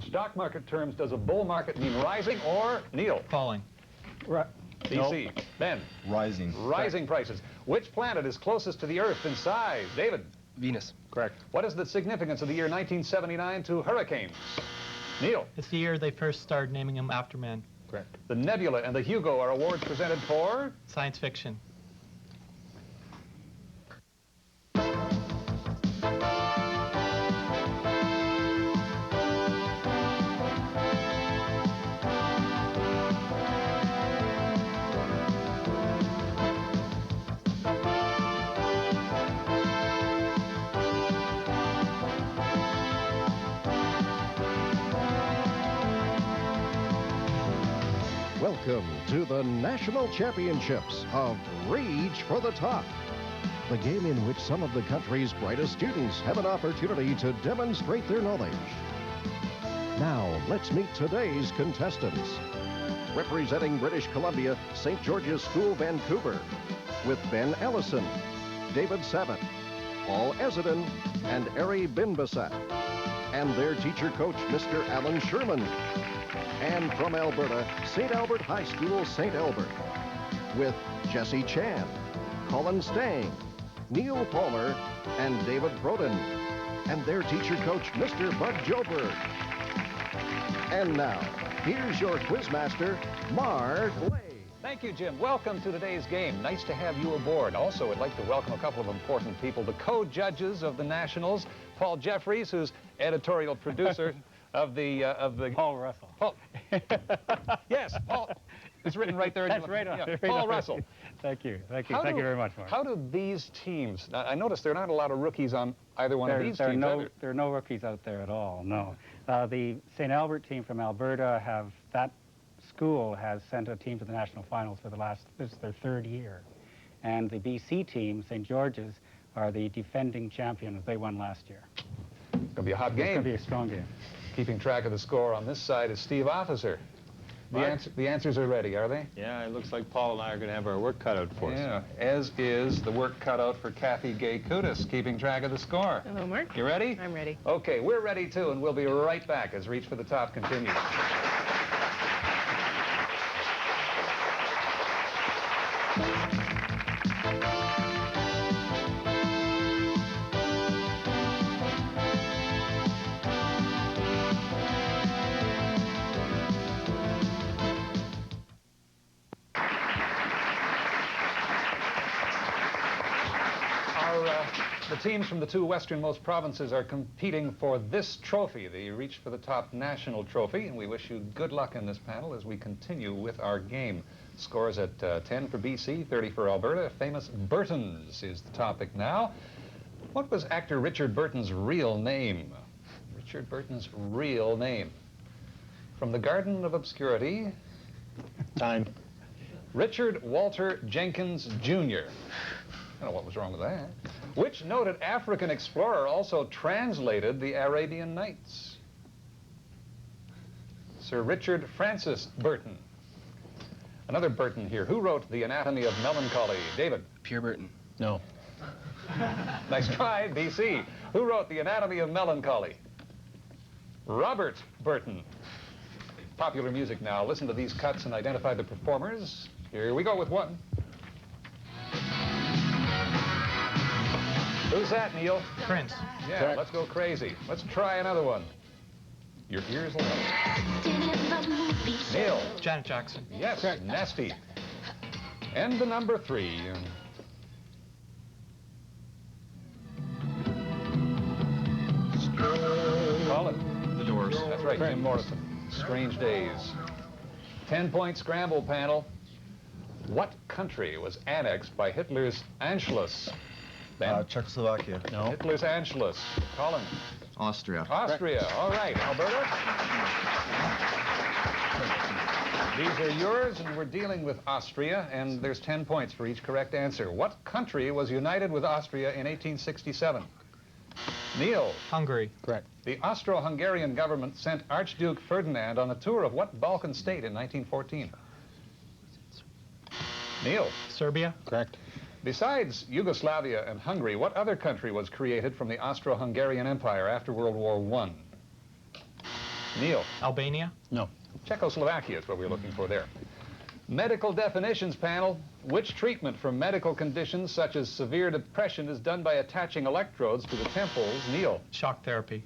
stock market terms, does a bull market mean rising or, Neil? Falling. BC. Nope. Ben? Rising. Rising prices. Which planet is closest to the Earth in size? David? Venus. Correct. What is the significance of the year 1979 to hurricanes? Neil? It's the year they first started naming them after men. Correct. The Nebula and the Hugo are awards presented for? Science fiction. Welcome to the National Championships of Reach for the Top, the game in which some of the country's brightest students have an opportunity to demonstrate their knowledge. Now, let's meet today's contestants. Representing British Columbia, St. George's School, Vancouver, with Ben Allison, David Sabat, Paul Ezedin, and Ari Binbasat, and their teacher coach, Mr. Alan Sherman. And from Alberta, St. Albert High School, St. Albert, with Jesse Chan, Colin Stang, Neil Palmer, and David Broden, and their teacher coach, Mr. Bud Joberg. And now, here's your quizmaster, Mark Lay. Thank you, Jim. Welcome to today's game. Nice to have you aboard. Also, I'd like to welcome a couple of important people, the co-judges of the Nationals, Paul Jeffries, who's editorial producer of the Paul Russell. Paul. Yes, Paul. It's written right there. That's right on. Yeah. Right Paul on. Russell. Thank you. Thank you. Thank you very much, Mark. How do these teams? Now, I noticed there are not a lot of rookies on either one of these teams. There are no rookies out there at all. No. The St. Albert team from Alberta that school has sent a team to the national finals for this is their third year, and the BC team, St. George's, are the defending champions. They won last year. It's gonna be a hot game. It's gonna be a strong game. Keeping track of the score on this side is Steve Officer. The answers are ready, are they? Yeah, it looks like Paul and I are going to have our work cut out for us. Yeah, as is the work cut out for Kathy Gay-Kudis, keeping track of the score. Hello, Mark. You ready? I'm ready. Okay, we're ready too, and we'll be right back as Reach for the Top continues. The teams from the two westernmost provinces are competing for this trophy, the Reach for the Top National Trophy, and we wish you good luck in this panel as we continue with our game. Scores at 10 for BC, 30 for Alberta. Famous Burtons is the topic now. What was actor Richard Burton's real name? Richard Burton's real name. From the Garden of Obscurity. Time. Richard Walter Jenkins, Jr. I don't know what was wrong with that. Which noted African explorer also translated the Arabian Nights? Sir Richard Francis Burton. Another Burton here. Who wrote The Anatomy of Melancholy? David? Pierre Burton. No. Nice try, BC. Who wrote The Anatomy of Melancholy? Robert Burton. Popular music now. Listen to these cuts and identify the performers. Here we go with one. Who's that, Neil? Prince. Yeah, Correct. Let's go crazy. Let's try another one. Your ears will know. Neil. Janet Jackson. Yes, Nasty. And the number 3. Call it. The Doors. That's right, Jim Morrison. Strange Days. 10-point scramble panel. What country was annexed by Hitler's Anschluss? Ben? Czechoslovakia. No. Hitler's Anschluss. Colin. Austria. Austria. All right. Alberta? These are yours, and we're dealing with Austria, and there's 10 points for each correct answer. What country was united with Austria in 1867? Neil. Hungary. Correct. The Austro-Hungarian government sent Archduke Ferdinand on a tour of what Balkan state in 1914? Neil. Serbia. Correct. Besides Yugoslavia and Hungary, what other country was created from the Austro-Hungarian Empire after World War I? Neil. Albania. No. Czechoslovakia is what we're looking for there. Medical definitions panel. Which treatment for medical conditions such as severe depression is done by attaching electrodes to the temples? Neil. Shock therapy.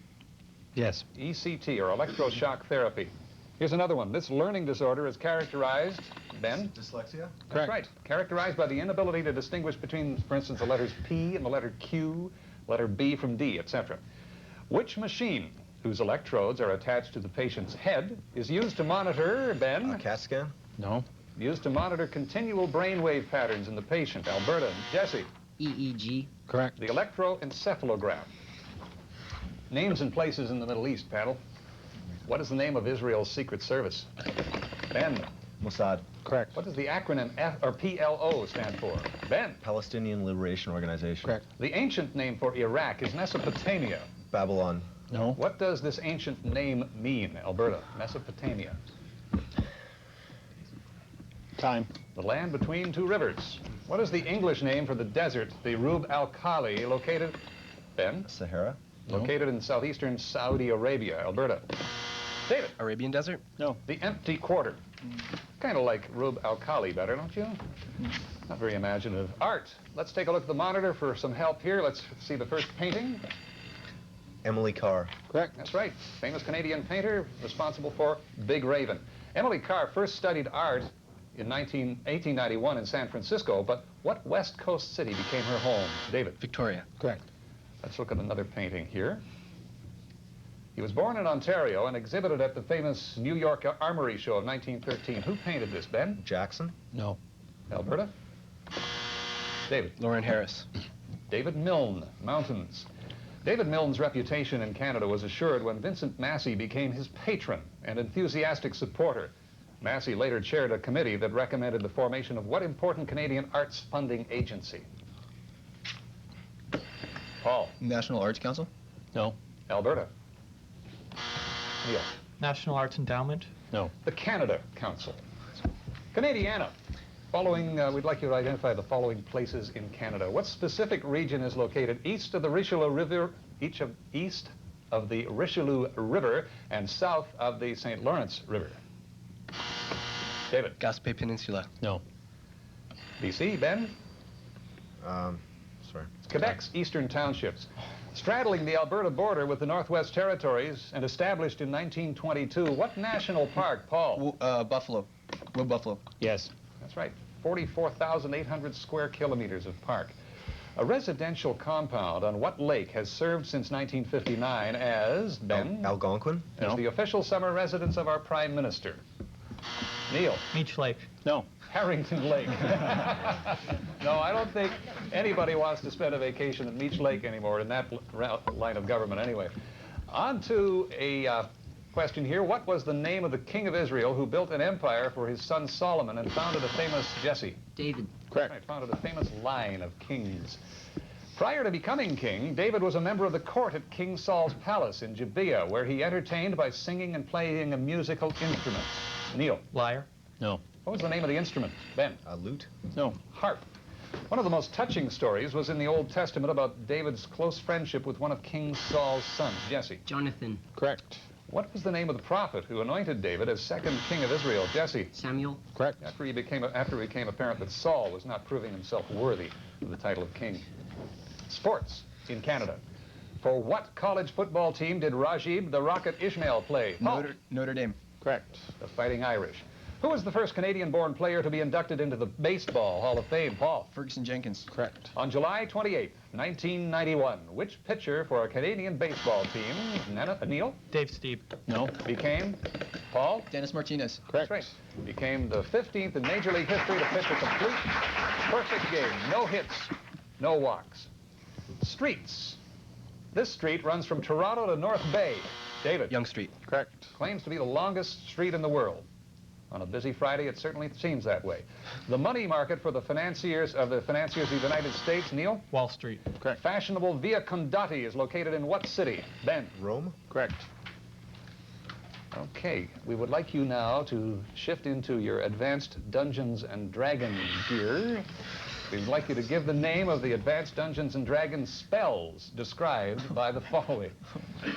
Yes. ECT, or electroshock therapy. Here's another one. This learning disorder is characterized, Ben? Dyslexia? That's right. Characterized by the inability to distinguish between, for instance, the letters P and the letter Q, letter B from D, etc. Which machine, whose electrodes are attached to the patient's head, is used to monitor, Ben? CAT scan? No. Used to monitor continual brainwave patterns in the patient. Alberta. Jesse. EEG. Correct. The electroencephalogram. Names and places in the Middle East, panel. What is the name of Israel's Secret Service? Ben. Mossad. Correct. What does the acronym PLO stand for? Ben. Palestinian Liberation Organization. Correct. The ancient name for Iraq is Mesopotamia. Babylon. No. What does this ancient name mean, Alberta? Mesopotamia. Time. The land between two rivers. What is the English name for the desert, the Rub al-Khali, located, Ben? Sahara. Located in southeastern Saudi Arabia, Alberta. David. Arabian Desert? No. The empty quarter. Kind of like Rub al-Khali better, don't you? Not very imaginative. Art. Let's take a look at the monitor for some help here. Let's see the first painting. Emily Carr. Correct. That's right. Famous Canadian painter responsible for Big Raven. Emily Carr first studied art in 1891 in San Francisco, but what West Coast city became her home? David. Victoria. Correct. Let's look at another painting here. He was born in Ontario and exhibited at the famous New York Armory Show of 1913. Who painted this, Ben? Jackson. No. Alberta? David. Lauren Harris. David Milne, Mountains. David Milne's reputation in Canada was assured when Vincent Massey became his patron and enthusiastic supporter. Massey later chaired a committee that recommended the formation of what important Canadian arts funding agency? Paul. National Arts Council? No. Alberta. Neil. National Arts Endowment. No. The Canada Council. Canadiana. We'd like you to identify the following places in Canada. What specific region is located east of the Richelieu River, east of the Richelieu River and south of the St. Lawrence River? David. Gaspé Peninsula. No. BC, Ben? Sorry. Quebec's eastern townships. Straddling the Alberta border with the Northwest Territories and established in 1922, what national park, Paul? Buffalo. Wood Buffalo. Yes. That's right, 44,800 square kilometers of park. A residential compound on what lake has served since 1959 as, Ben? Algonquin. As the official summer residence of our Prime Minister. Neil. Meech Lake. No. Harrington Lake. No, I don't think anybody wants to spend a vacation at Meech Lake anymore in that line of government anyway. On to a question here. What was the name of the king of Israel who built an empire for his son Solomon and founded a famous, Jesse? David. Correct. Right, founded a famous line of kings. Prior to becoming king, David was a member of the court at King Saul's palace in Gibeah, where he entertained by singing and playing a musical instrument. Neil. Lyre. No. What was the name of the instrument? Ben. Lute. No. Harp. One of the most touching stories was in the Old Testament about David's close friendship with one of King Saul's sons, Jesse. Jonathan. Correct. What was the name of the prophet who anointed David as second king of Israel, Jesse? Samuel. Correct. After it became apparent that Saul was not proving himself worthy of the title of king. Sports in Canada. For what college football team did Rajib the Rocket Ishmael play? Paul. Notre Dame. Correct. The Fighting Irish. Who was the first Canadian-born player to be inducted into the Baseball Hall of Fame? Paul. Ferguson Jenkins. Correct. On July 28, 1991, which pitcher for a Canadian baseball team, Neil, Dave Steeb. No. became, Paul? Dennis Martinez. That's Correct. right. Became the 15th in Major League history to pitch a complete, perfect game. No hits, no walks. Streets. This street runs from Toronto to North Bay. David. Yonge Street. Correct. Claims to be the longest street in the world. On a busy Friday, it certainly seems that way. The money market for the financiers of the United States, Neil? Wall Street. Correct. Fashionable Via Condati is located in what city? Ben? Rome. Correct. Okay, we would like you now to shift into your advanced Dungeons and Dragons gear. We'd like you to give the name of the advanced Dungeons & Dragons spells described by the following.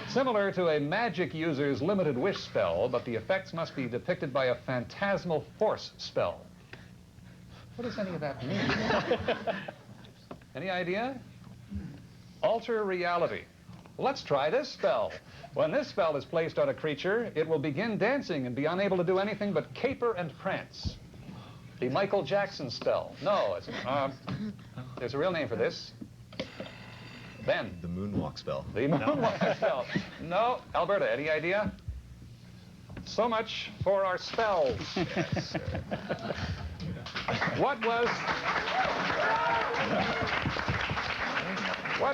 Similar to a magic user's limited wish spell, but the effects must be depicted by a phantasmal force spell. What does any of that mean? Any idea? Alter reality. Let's try this spell. When this spell is placed on a creature, it will begin dancing and be unable to do anything but caper and prance. The Michael Jackson spell. No, there's a real name for this. Ben. The moonwalk spell. The moonwalk spell. No, Alberta, any idea? So much for our spells. What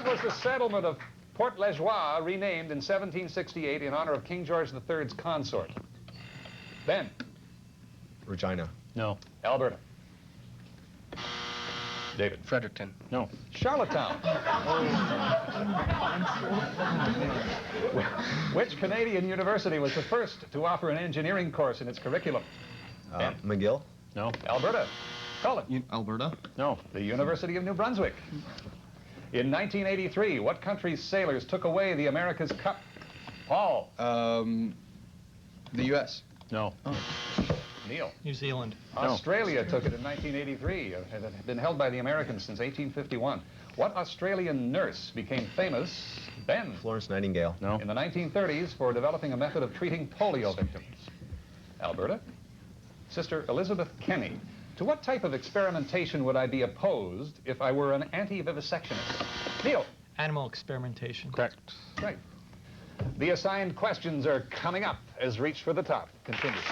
was the settlement of Port Lejoie renamed in 1768 in honor of King George III's consort? Ben. Regina. No. Alberta. David. Fredericton. No. Charlottetown. Which Canadian university was the first to offer an engineering course in its curriculum? McGill. No. Alberta. Colin. Alberta. No. The University of New Brunswick. In 1983, what country's sailors took away the America's Cup? Paul. The U.S. No. Neil. New Zealand. Australia took it in 1983. It had been held by the Americans since 1851. What Australian nurse became famous, Ben, Florence Nightingale. No. in the 1930s for developing a method of treating polio victims? Alberta. Sister Elizabeth Kenny. To what type of experimentation would I be opposed if I were an anti-vivisectionist? Neil. Animal experimentation. Correct. Right. The assigned questions are coming up as Reach for the Top continues.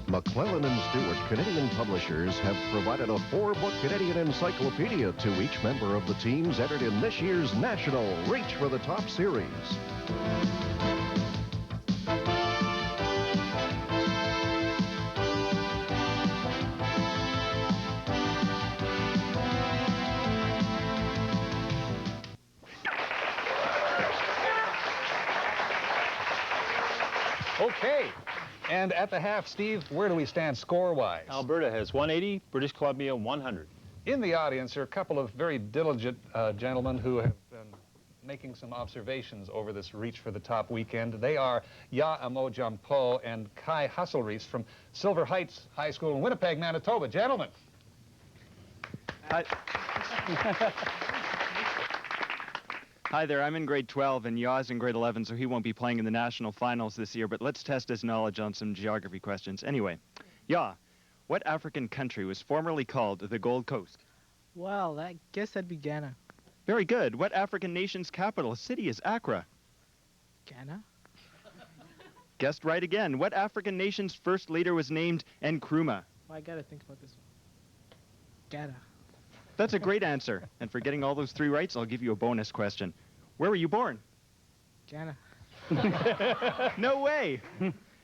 McClellan and Stewart Canadian Publishers have provided a 4-book Canadian encyclopedia to each member of the teams entered in this year's National Reach for the Top series. Okay. And at the half, Steve, where do we stand score-wise? Alberta has 180, British Columbia 100. In the audience are a couple of very diligent gentlemen who have been making some observations over this Reach for the Top weekend. They are Ya Amo-Jumpo and Kai Husselreese from Silver Heights High School in Winnipeg, Manitoba. Gentlemen. Hi. Hi there, I'm in grade 12 and Ya's in grade 11, so he won't be playing in the national finals this year, but let's test his knowledge on some geography questions. Anyway, Ya, what African country was formerly called the Gold Coast? Well, I guess that'd be Ghana. Very good. What African nation's capital city is Accra? Ghana? Guessed right again. What African nation's first leader was named Nkrumah? Well, I gotta think about this one. Ghana. That's a great answer. And for getting all those 3 rights, I'll give you a bonus question. Where were you born? Ghana. No way.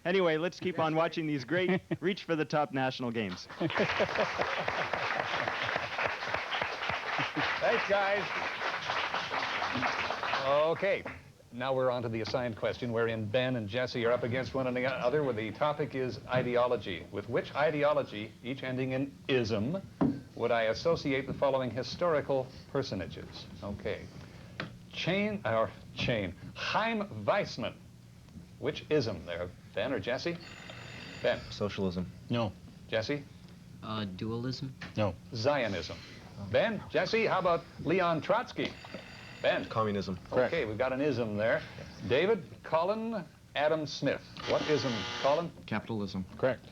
Anyway, let's keep on watching these great Reach for the Top national games. Thanks, guys. Okay. Now we're on to the assigned question, wherein Ben and Jesse are up against one another, where the topic is ideology. With which ideology, each ending in ism, would I associate the following historical personages? Okay. Chaim Weissman. Which ism there? Ben or Jesse? Ben. Socialism. No. Jesse? Dualism? No. Zionism. Ben, Jesse, how about Leon Trotsky? Ben. Communism. Okay, we've got an ism there. David, Colin, Adam Smith. What ism, Colin? Capitalism. Correct.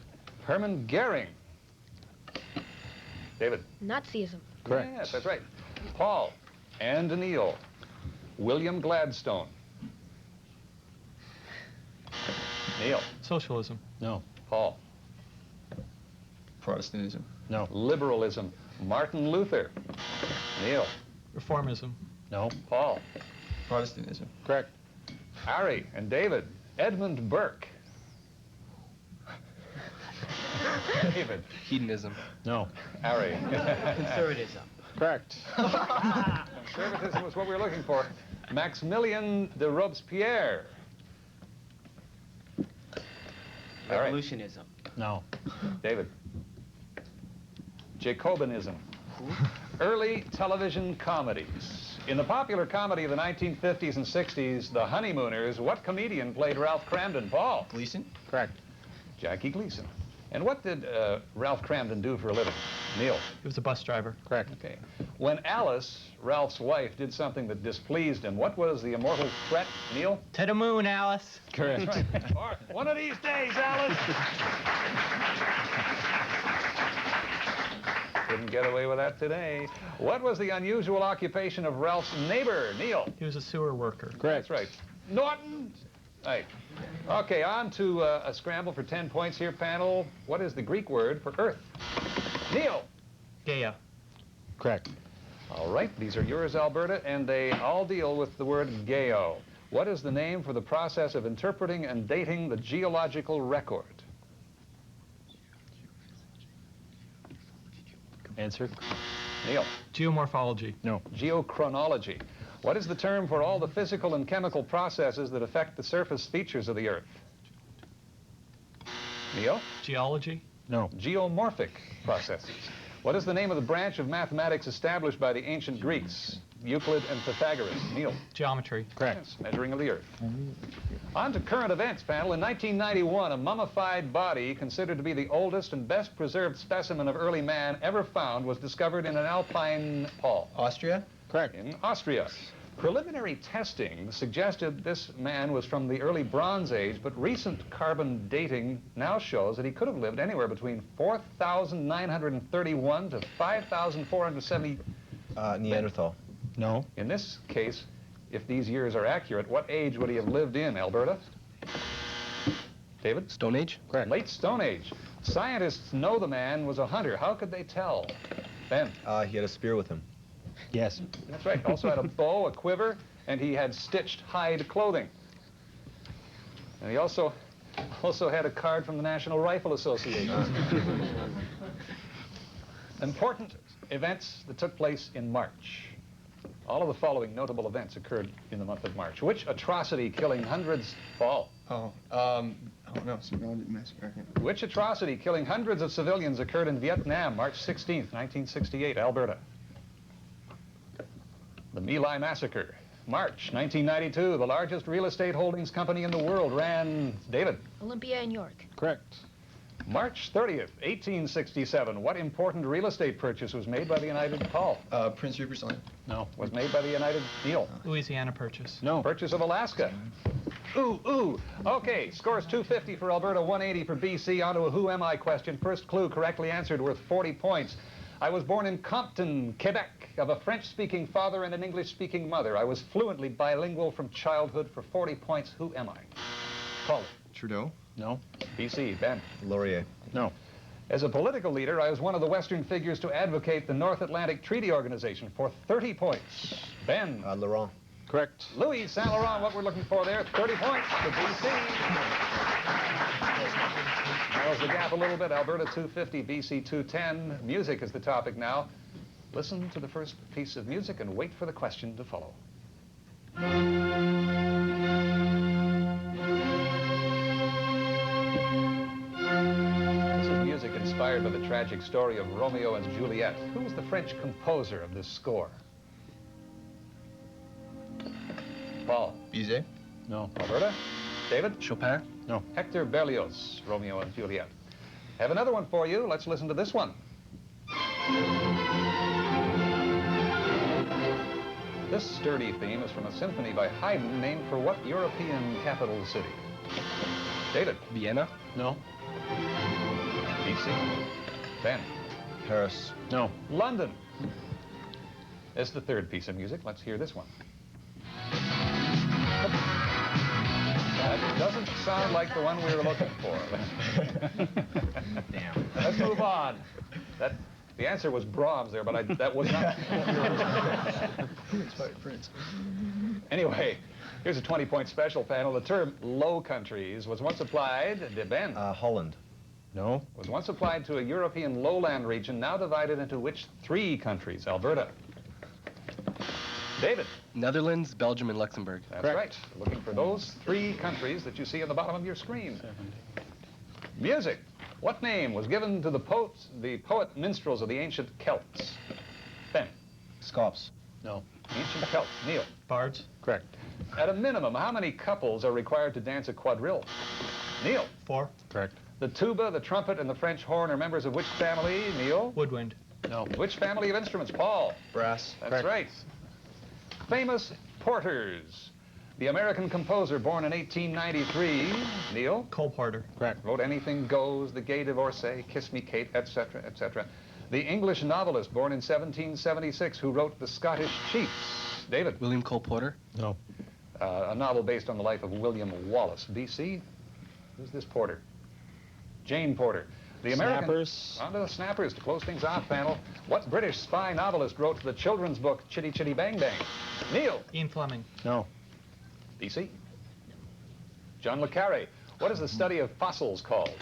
Hermann Goering. David. Nazism. Correct. Yes, that's right. Paul and Neil. William Gladstone. Neil. Socialism. No. Paul. Protestantism. No. Liberalism. Martin Luther. Neil. Reformism. No. Paul. Protestantism. Correct. Ari and David. Edmund Burke. David. Hedonism. No. Ari. Conservatism. Correct. Conservatism was what we were looking for. Maximilien de Robespierre. All right. Revolutionism. No. David. Jacobinism. Early television comedies. In the popular comedy of the 1950s and 60s, The Honeymooners, what comedian played Ralph Cramden? Paul. Gleason? Correct. Jackie Gleason. And what did Ralph Cramden do for a living? Neil. He was a bus driver. Correct. Okay. When Alice, Ralph's wife, did something that displeased him, what was the immortal threat? Neil? To the moon, Alice. Correct. Right. Or, one of these days, Alice. Couldn't get away with that today. What was the unusual occupation of Ralph's neighbor? Neil? He was a sewer worker. Correct. That's right. Norton? Right. Okay, on to a scramble for 10 points here, panel. What is the Greek word for earth? Neil? Gaia. Correct. All right, these are yours, Alberta, and they all deal with the word geo. What is the name for the process of interpreting and dating the geological record? Answer. Neil? Geomorphology. No. Geochronology. What is the term for all the physical and chemical processes that affect the surface features of the Earth? Neil? Geology. No. Geomorphic processes. What is the name of the branch of mathematics established by the ancient Greeks? Euclid and Pythagoras. Neil? Geometry. Correct. Yes, measuring of the Earth. On to current events, panel. In 1991, a mummified body considered to be the oldest and best preserved specimen of early man ever found was discovered in an alpine Paul. Austria? Correct. In Austria. Preliminary testing suggested this man was from the early Bronze Age, but recent carbon dating now shows that he could have lived anywhere between 4,931 to 5,470. Neanderthal. No. In this case, if these years are accurate, what age would he have lived in, Alberta? David? Stone Age? Correct. Late Stone Age. Scientists know the man was a hunter. How could they tell? Ben? He had a spear with him. Yes. That's right. Also had a bow, a quiver, and he had stitched hide clothing. And he also had a card from the National Rifle Association. Important events that took place in March. All of the following notable events occurred in the month of March. Which atrocity killing hundreds... Paul? Oh, no, Surrounded Massacre. Which atrocity killing hundreds of civilians occurred in Vietnam, March 16th, 1968, Alberta? The My Lai Massacre. March 1992, the largest real estate holdings company in the world ran... David? Olympia in York. Correct. March 30th, 1867, what important real estate purchase was made by the United... Paul? Prince Rupert's Land. No. Was made by the United... Neil? Louisiana Purchase. No. Purchase of Alaska. Ooh, ooh. Okay, scores 250 for Alberta, 180 for BC. On to a who am I question. First clue correctly answered worth 40 points. I was born in Compton, Quebec, of a French-speaking father and an English-speaking mother. I was fluently bilingual from childhood. For 40 points, who am I? Paul? Trudeau? No. BC, Ben? Laurier. No. As a political leader, I was one of the Western figures to advocate the North Atlantic Treaty Organization. For 30 points, Ben? Laurent. Correct. Louis Saint Laurent, what we're looking for there, 30 points to BC. Narrows the gap a little bit. Alberta 250, BC 210. Music is the topic now. Listen to the first piece of music and wait for the question to follow. This is music inspired by the tragic story of Romeo and Juliet. Who was the French composer of this score? Paul? Bizet? No. Alberta? David? Chopin? No. Hector Berlioz, Romeo and Juliet. Have another one for you. Let's listen to this one. This sturdy theme is from a symphony by Haydn named for what European capital city? David? Vienna? No. BC? Ben? Paris. No. London. It's the third piece of music. Let's hear this one. That doesn't sound like the one we were looking for. Damn. Let's move on. The answer was Brahms there, but that was not. Prince. Anyway, here's a 20-point special panel. The term Low Countries was once applied to Ben. Holland. No. Was once applied to a European lowland region, now divided into which three countries? Alberta. David. Netherlands, Belgium, and Luxembourg. That's right. Looking for those three countries that you see on the bottom of your screen. Music. What name was given to the poet minstrels of the ancient Celts? Ben. Scops. No. Ancient Celts. Neil. Bards. Correct. At a minimum, how many couples are required to dance a quadrille? Neil. 4. Correct. The tuba, the trumpet, and the French horn are members of which family? Neil. Woodwind. No. Which family of instruments? Paul. Brass. That's Correct. right. Famous porters. The American composer born in 1893. Neil. Cole Porter. Correct. Wrote Anything Goes, The Gay Divorcee, Kiss Me Kate, etc., etc. The English novelist born in 1776 who wrote The Scottish Chiefs. David. William Cole Porter. No. A novel based on the life of William Wallace. BC. Who's this Porter? Jane Porter. The American... Snappers. On to the Snappers to close things off, panel. What British spy novelist wrote the children's book Chitty Chitty Bang Bang? Neil. Ian Fleming. No. BC. John Le Carre. What is the study of fossils called?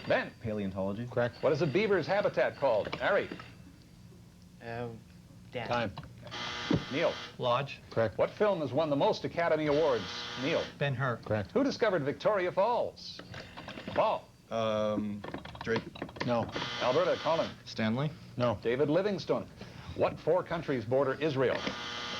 Ben. Paleontology. Correct. What is a beaver's habitat called? Harry. Dad. Time. Neil. Lodge. Correct. What film has won the most Academy Awards? Neil. Ben-Hur. Correct. Who discovered Victoria Falls? Paul. Drake. No. Alberta. Colin. Stanley. No. David Livingstone. What 4 countries border Israel?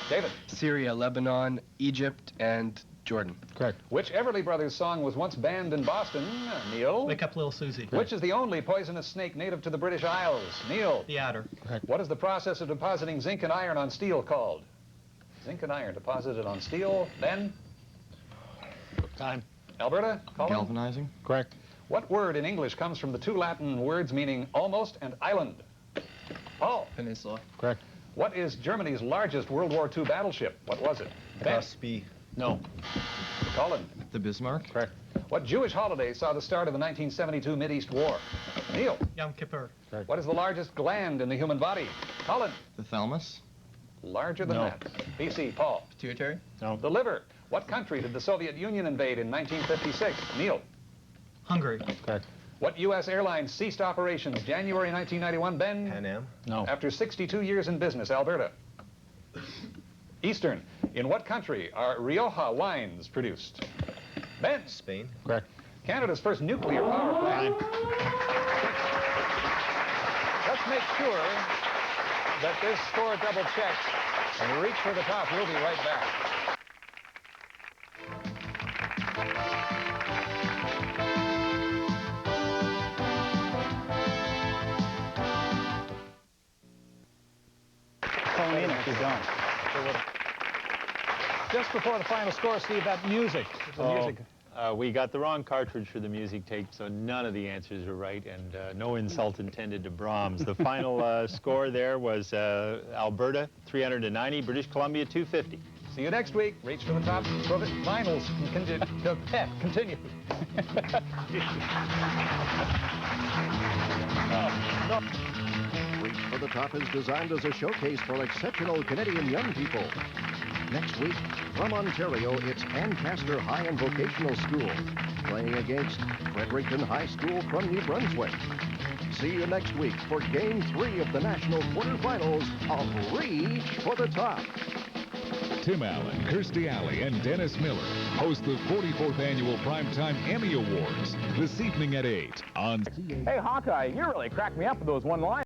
David. Syria, Lebanon, Egypt, and Jordan. Correct. Which Everly Brothers song was once banned in Boston? Neil. Wake Up Little Susie. Which is the only poisonous snake native to the British Isles? Neil. The Adder. What is the process of depositing zinc and iron on steel called? Zinc and iron deposited on steel. Ben. Time. Alberta. Colin. Galvanizing. Correct. What word in English comes from the 2 Latin words meaning almost and island? Paul. Peninsula. Correct. What is Germany's largest World War II battleship? What was it? Ben. Spee. No. Colin. The Bismarck. Correct. What Jewish holiday saw the start of the 1972 Mideast War? Neil. Yom Kippur. What is the largest gland in the human body? Colin. The thalamus. Larger than No. that. BC. Paul. Pituitary. No. The liver. What country did the Soviet Union invade in 1956? Neil. Hungary. Correct. What U.S. airline ceased operations January 1991? Ben. Pan Am. No. After 62 years in business, Alberta. Eastern. In what country are Rioja wines produced? Ben. Spain. Correct. Canada's first nuclear power plant. Let's make sure that this score double checks and reach for the top. We'll be right back. Phone in if you don't. Just before the final score, Steve, that music. The music. We got the wrong cartridge for the music tape, so none of the answers are right, and no insult intended to Brahms. The final score there was Alberta, 390, British Columbia, 250. See you next week. Reach for the top. Finals continue. Reach for the Top is designed as a showcase for exceptional Canadian young people. Next week, from Ontario, it's Ancaster High and Vocational School, playing against Fredericton High School from New Brunswick. See you next week for Game 3 of the National Quarterfinals of Reach for the Top. Tim Allen, Kirstie Alley, and Dennis Miller host the 44th Annual Primetime Emmy Awards this evening at 8 on... Hey, Hawkeye, you really cracked me up with those one-liners.